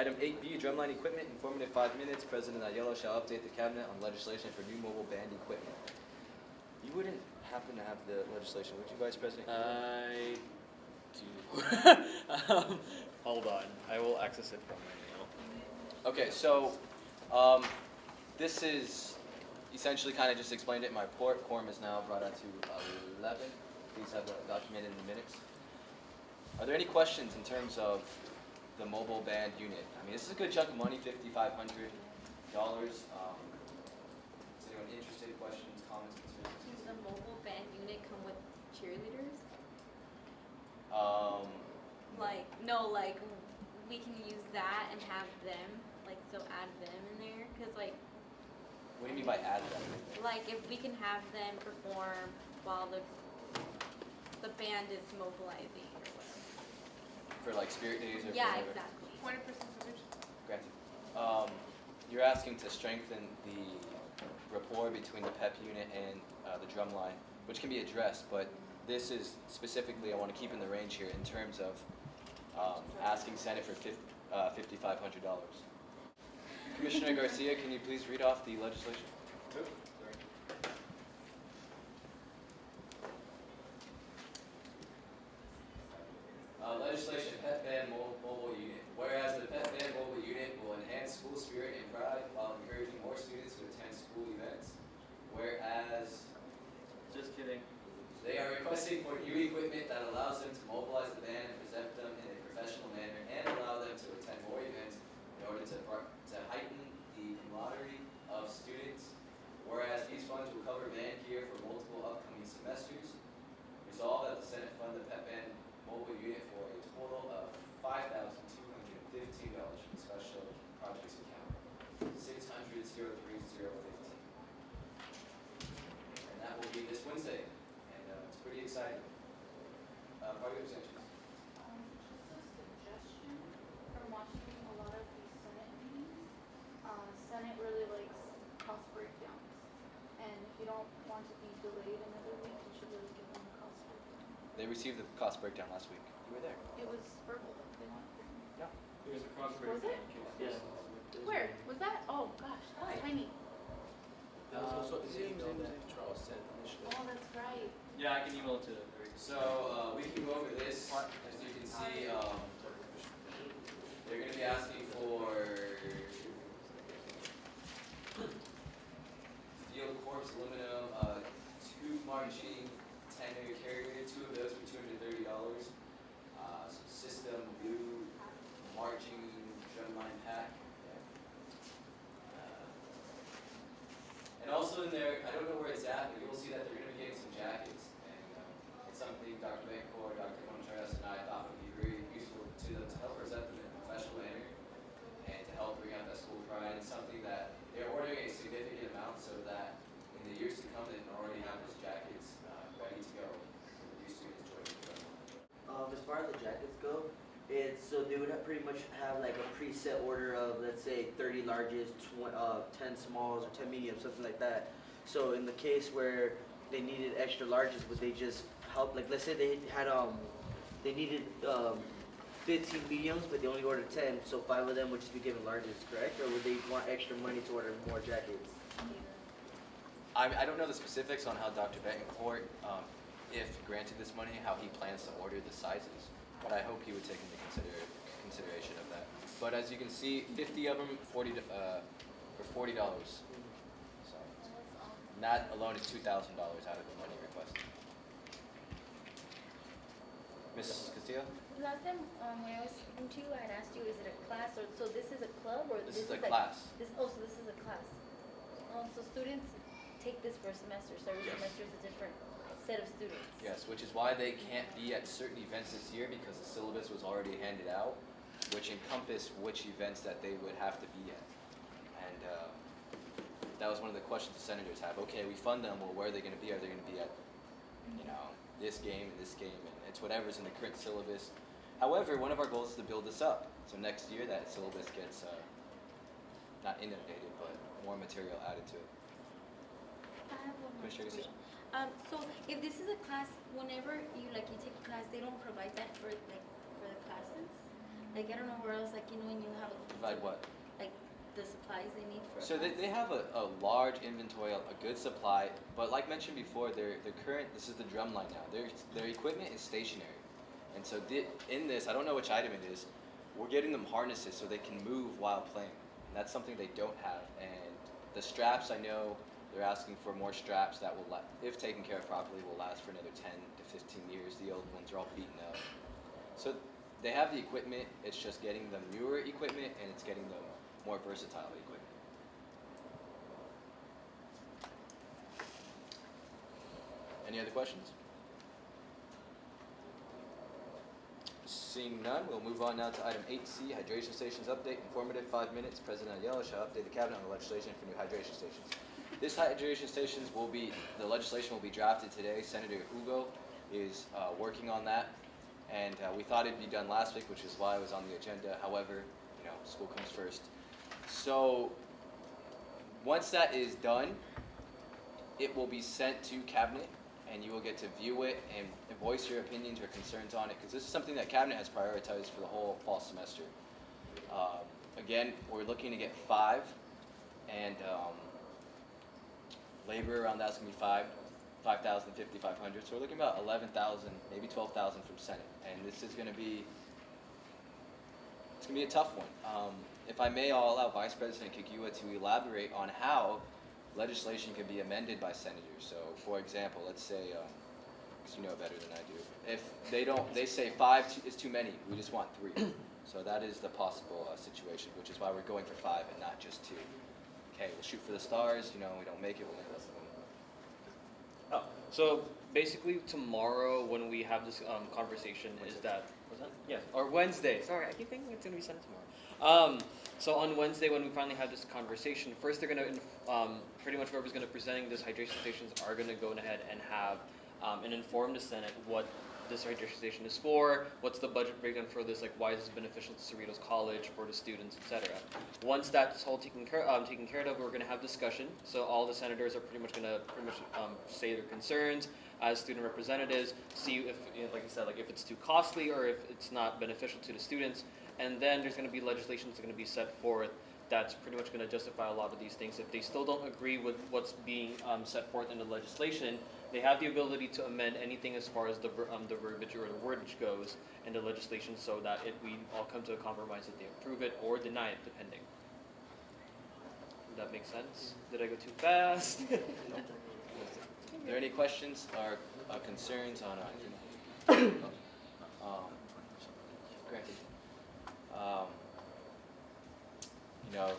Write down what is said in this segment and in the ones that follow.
Item 8B, drumline equipment, informative 5 minutes. President Ayala shall update the cabinet on legislation for new mobile band equipment. You wouldn't happen to have the legislation, would you, Vice President? I do. Hold on, I will access it from my email. Okay, so this is essentially kind of just explained it in my report. Quorum is now brought out to 11. Please have that documented in the minutes. Are there any questions in terms of the mobile band unit? I mean, this is a good chunk of money, $5,500. Is anyone interested? Questions, comments, concerns? Does the mobile band unit come with cheerleaders? Like we can use that and have them, so add them in there, cause What do you mean by add them? like if we can have them perform while the band is mobilizing or whatever. For like Spirit Days or Yeah, whatever? exactly. 20% provision. Granted. You're asking to strengthen the rapport between the PEP unit and the drum line, which can be addressed, but this is specifically, I want to keep in the range here in terms of asking Senate for $5,500. Commissioner Garcia, can you please read off the legislation? Legislation, PEP Band Mobile Unit. Whereas the PEP Band Mobile Unit will enhance school spirit and pride while encouraging more students to attend school events. Whereas, Just kidding. they are requesting for new equipment that allows them to mobilize the band and present them in a professional manner and allow them to attend more events in order to heighten the camaraderie of students. Whereas these funds will cover band gear for multiple upcoming semesters. Resolved that the Senate fund the PEP Band Mobile Unit for a total of $5,215 from the Special Projects Account, 600-03015. And that will be this Wednesday. It's pretty exciting. Party abstentions. Just a suggestion from watching a lot of these Senate meetings. Senate really likes cost breakdowns. And if you don't want to be delayed another week, you should really give them a cost breakdown. They received the cost breakdown last week. You were there. It was verbal. They want Yeah. There's a cross Was it? Yeah. Where? Was that? Oh gosh, that's tiny. That was also the email that Charles sent initially. Oh, that's right. Yeah, I can email it to them. So we can go over this. As you can see, they're going to be asking for steel corpse aluminum, tube marching, 10-meter carrier, 2 of those for $230. Some system blue marching drumline pack. And also in there, I don't know where it's at, but you'll see that they're going to be getting some jackets. It's something Dr. Bancourt, Dr. Contreras, and I thought would be very useful to them to help present them in a professional manner and to help bring out that school pride. It's something that they're ordering a significant amount so that in the years to come they can already have those jackets ready to go for the new students joining the program. As far as the jackets go, it's so they would pretty much have like a preset order of, let's say, 30 larges, 10 smalls, or 10 mediums, something like that. So in the case where they needed extra larges, would they just help? Like, let's say they had they needed 15 mediums, but they only ordered 10, so 5 of them would just be given larges, correct? Or would they want extra money to order more jackets? I don't know the specifics on how Dr. Betancourt, if granted this money, how he plans to order the sizes, but I hope he would take into consideration of that. But as you can see, 50 of them for $40. So and that alone is $2,000 out of the money requested. Ms. Castillo? Last time when I was speaking to you, I had asked you, is it a class or so? This is a club or This is a class. So this is a class. So students take this for a semester. So every Yes. semester is a different set of students. Yes, which is why they can't be at certain events this year because the syllabus was already handed out, which encompassed which events that they would have to be at. And that was one of the questions the senators have. Okay, we fund them. Well, where are they going to be? Are they going to be at, this game and this game? And it's whatever's in the current syllabus. However, one of our goals is to build this up. So next year, that syllabus gets not inundated, but more material added to it. I have one more Commissioner Garcia? question. So if this is a class, whenever you take a class, they don't provide that for the classes. Like, I don't know where else, like, you know, when you have, Provide what? like, the supplies they need for a So they class. have a large inventory, a good supply, but like mentioned before, their current, this is the drum line now, their equipment is stationary. And so in this, I don't know which item it is, we're getting them harnesses so they can move while playing. And that's something they don't have. And the straps, I know they're asking for more straps that will, if taken care of properly, will last for another 10 to 15 years. The old ones are all beaten up. So they have the equipment, it's just getting them newer equipment and it's getting them more versatile equipment. Any other questions? Seeing none, we'll move on now to item 8C, hydration stations update. Informative, 5 minutes. President Ayala shall update the cabinet on the legislation for new hydration stations. This hydration stations the legislation will be drafted today. Senator Hugo is working on that. And we thought it'd be done last week, which is why it was on the agenda. However, school comes first. So once that is done, it will be sent to cabinet, and you will get to view it and voice your opinions or concerns on it, because this is something that cabinet has prioritized for the whole fall semester. Again, we're looking to get 5, and labor around that's going to be 5,000, 5,500. So we're looking at about 11,000, maybe 12,000 from Senate, and this is going to be a tough one. If I may, I'll allow Vice President Kikuwa to elaborate on how legislation can be amended by senators. So, for example, let's say, because you know better than I do, if they say 5 is too many, we just want 3. So that is the possible situation, which is why we're going for 5 and not just 2. Okay, we'll shoot for the stars. We don't make it, we'll make less of them. Oh, so basically tomorrow when we have this conversation is that, was that? Yes, or Wednesday. Sorry, I keep thinking it's going to be sent tomorrow. So on Wednesday when we finally have this conversation, first they're going to, pretty much whoever's going to presenting this hydration stations are going to go ahead and have and inform the Senate what this hydration station is for, what's the budget breakdown for this, like why is this beneficial to Cerritos College, for the students, etc. Once that's all taken care of, we're going to have discussion. So all the senators are pretty much going to say their concerns as student representatives, see if, like I said, like if it's too costly or if it's not beneficial to the students. And then there's going to be legislation that's going to be set forth that's pretty much going to justify a lot of these things. If they still don't agree with what's being set forth in the legislation, they have the ability to amend anything as far as the verbiage or the wordage goes in the legislation, so that we all come to a compromise that they approve it or deny it, depending. Does that make sense? Did I go too fast? Are there any questions or concerns on anything? Granted.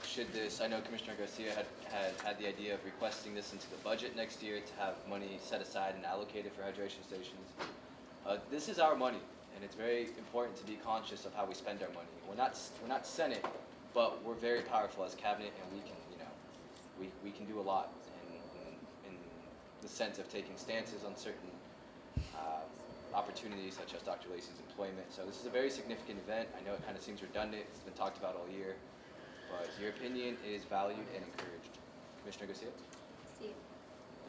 Should this, I know Commissioner Garcia had the idea of requesting this into the budget next year to have money set aside and allocated for hydration stations. This is our money, and it's very important to be conscious of how we spend our money. We're not Senate, but we're very powerful as cabinet, and we can do a lot in the sense of taking stances on certain opportunities, such as Dr. Lacey's employment. So this is a very significant event. I know it kind of seems redundant. It's been talked about all year. But your opinion is valued and encouraged. Commissioner Garcia? Steve,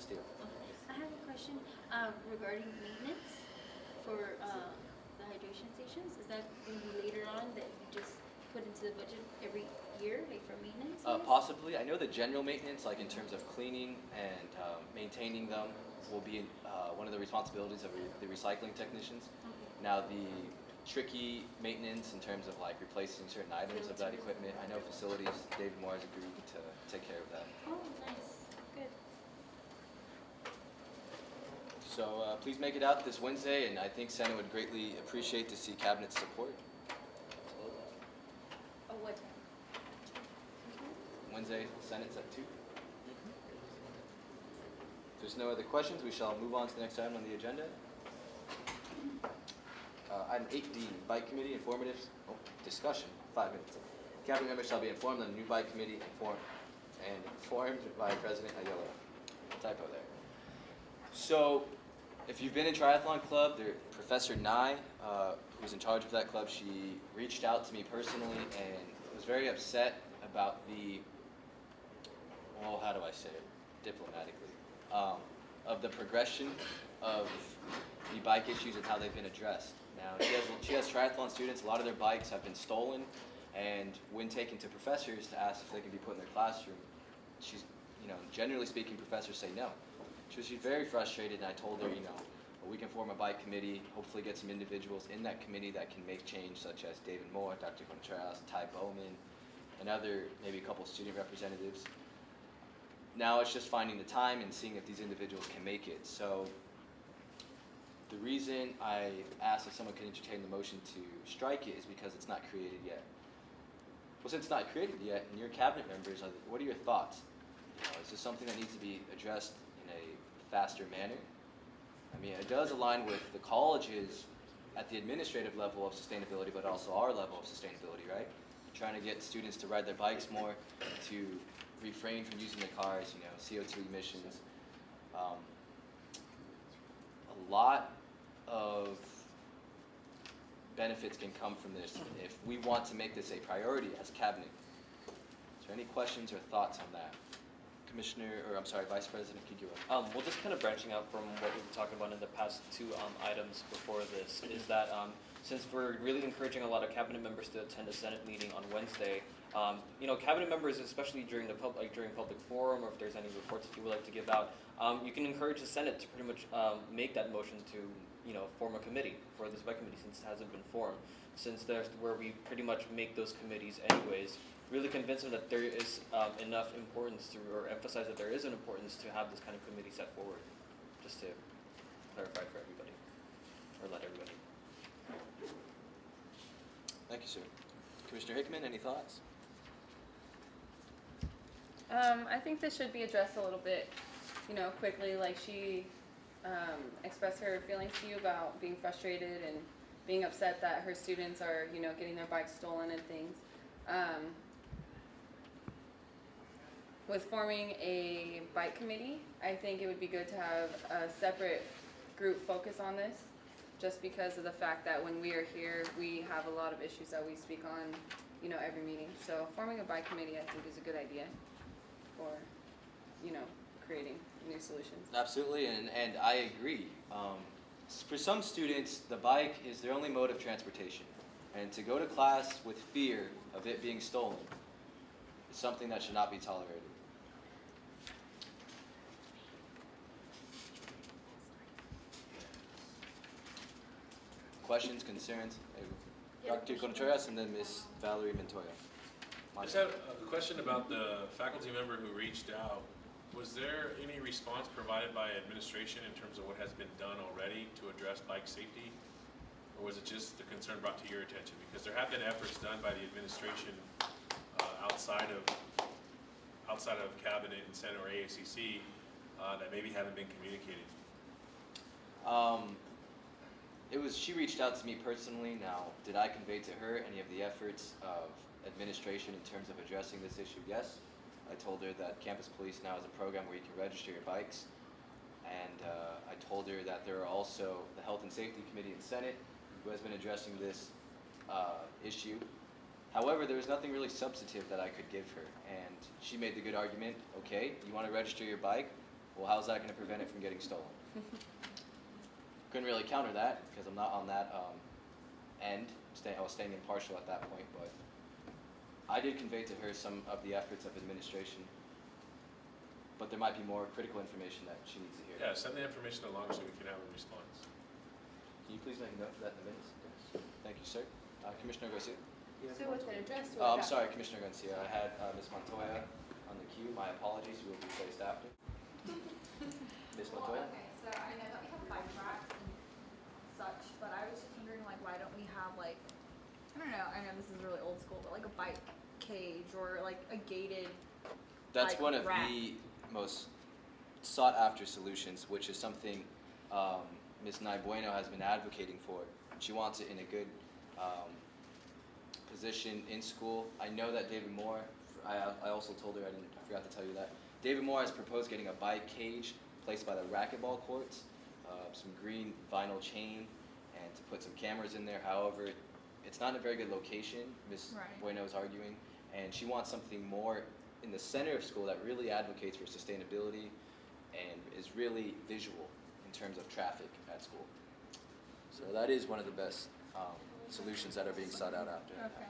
Steve. I have a question regarding maintenance for the hydration stations. Is that going to be later on that you just put into the budget every year, like for maintenance? Possibly. I know the general maintenance, like in terms of cleaning and maintaining them, will be one of the responsibilities of the recycling technicians. Okay. Now, the tricky maintenance in terms of like replacing certain items of that equipment, I know facilities, David Moore has agreed to take care of that. Oh, nice. Good. So please make it out this Wednesday, and I think Senate would greatly appreciate to see cabinet support. Oh, what time? Wednesday, Senate's at 2. If there's no other questions, we shall move on to the next item on the agenda. Item 8D, Bike Committee informative discussion, 5 minutes. Cabinet members shall be informed on the new Bike Committee informed by President Ayala. Typo there. So, if you've been in Triathlon Club, Professor Nye, who's in charge of that club, she reached out to me personally and was very upset about how do I say it diplomatically, of the progression of the bike issues and how they've been addressed. Now, she has triathlon students. A lot of their bikes have been stolen, and when taken to professors to ask if they can be put in their classroom, she's, generally speaking, professors say no. She's very frustrated, and I told her, we can form a bike committee, hopefully get some individuals in that committee that can make change, such as David Moore, Dr. Contreras, Ty Bowman, and other, maybe a couple student representatives. Now it's just finding the time and seeing if these individuals can make it. So the reason I asked if someone could entertain the motion to strike it is because it's not created yet. Well, since it's not created yet, and your cabinet members, what are your thoughts? Is this something that needs to be addressed in a faster manner? I mean, it does align with the colleges at the administrative level of sustainability, but also our level of sustainability, right? Trying to get students to ride their bikes more, to refrain from using their cars, CO2 emissions. A lot of benefits can come from this if we want to make this a priority as cabinet. Is there any questions or thoughts on that? Vice President Kiguel. Well, just kind of branching out from what we've been talking about in the past two items before this, is that since we're really encouraging a lot of cabinet members to attend a Senate meeting on Wednesday, cabinet members, especially during public forum, or if there's any reports that you would like to give out, you can encourage the Senate to pretty much make that motion to form a committee for this bike committee, since it hasn't been formed. Since there's where we pretty much make those committees anyways, really convince them that there is enough importance to, or emphasize that there is an importance to have this kind of committee set forward, just to clarify for everybody, or let everybody. Thank you, sir. Commissioner Hickman, any thoughts? I think this should be addressed a little bit, quickly. Like she expressed her feelings to you about being frustrated and being upset that her students are, getting their bikes stolen and things. With forming a bike committee, I think it would be good to have a separate group focus on this, just because of the fact that when we are here, we have a lot of issues that we speak on, every meeting. So forming a bike committee, I think, is a good idea for, creating new solutions. Absolutely, and I agree. For some students, the bike is their only mode of transportation. And to go to class with fear of it being stolen is something that should not be tolerated. Questions, concerns? Dr. Contreras and then Ms. Valerie Montoya. I just have a question about the faculty member who reached out. Was there any response provided by administration in terms of what has been done already to address bike safety? Or was it just the concern brought to your attention? Because there have been efforts done by the administration outside of cabinet and Senate or ASCC that maybe haven't been communicated. She reached out to me personally. Now, did I convey to her any of the efforts of administration in terms of addressing this issue? Yes. I told her that Campus Police now has a program where you can register your bikes. And I told her that there are also the Health and Safety Committee in Senate who has been addressing this issue. However, there was nothing really substantive that I could give her. And she made the good argument, okay, you want to register your bike? Well, how's that going to prevent it from getting stolen? Couldn't really counter that because I'm not on that end. I was staying impartial at that point, but I did convey to her some of the efforts of administration. But there might be more critical information that she needs to hear. Yeah, send the information along so we can have a response. Can you please make a note for that in the minutes? Yes. Thank you, sir. Commissioner Garcia? So was it addressed? I'm sorry, Commissioner Garcia. I had Ms. Montoya on the queue. My apologies. We will be placed after. Ms. Montoya? Okay, so I know that we have bike racks and such, but I was just wondering, why don't we have, I don't know, I know this is really old school, but a bike cage or a gated That's bike one of rack. the most sought after solutions, which is something Ms. Naibueno has been advocating for. She wants it in a good position in school. I know that David Moore, I also told her, I forgot to tell you that. David Moore has proposed getting a bike cage placed by the racquetball courts, some green vinyl chain, and to put some cameras in there. However, it's not in a very good location, Ms. Right. Bueno is arguing, and she wants something more in the center of school that really advocates for sustainability and is really visual in terms of traffic at school. So that is one of the best solutions that are being sought out after. Okay.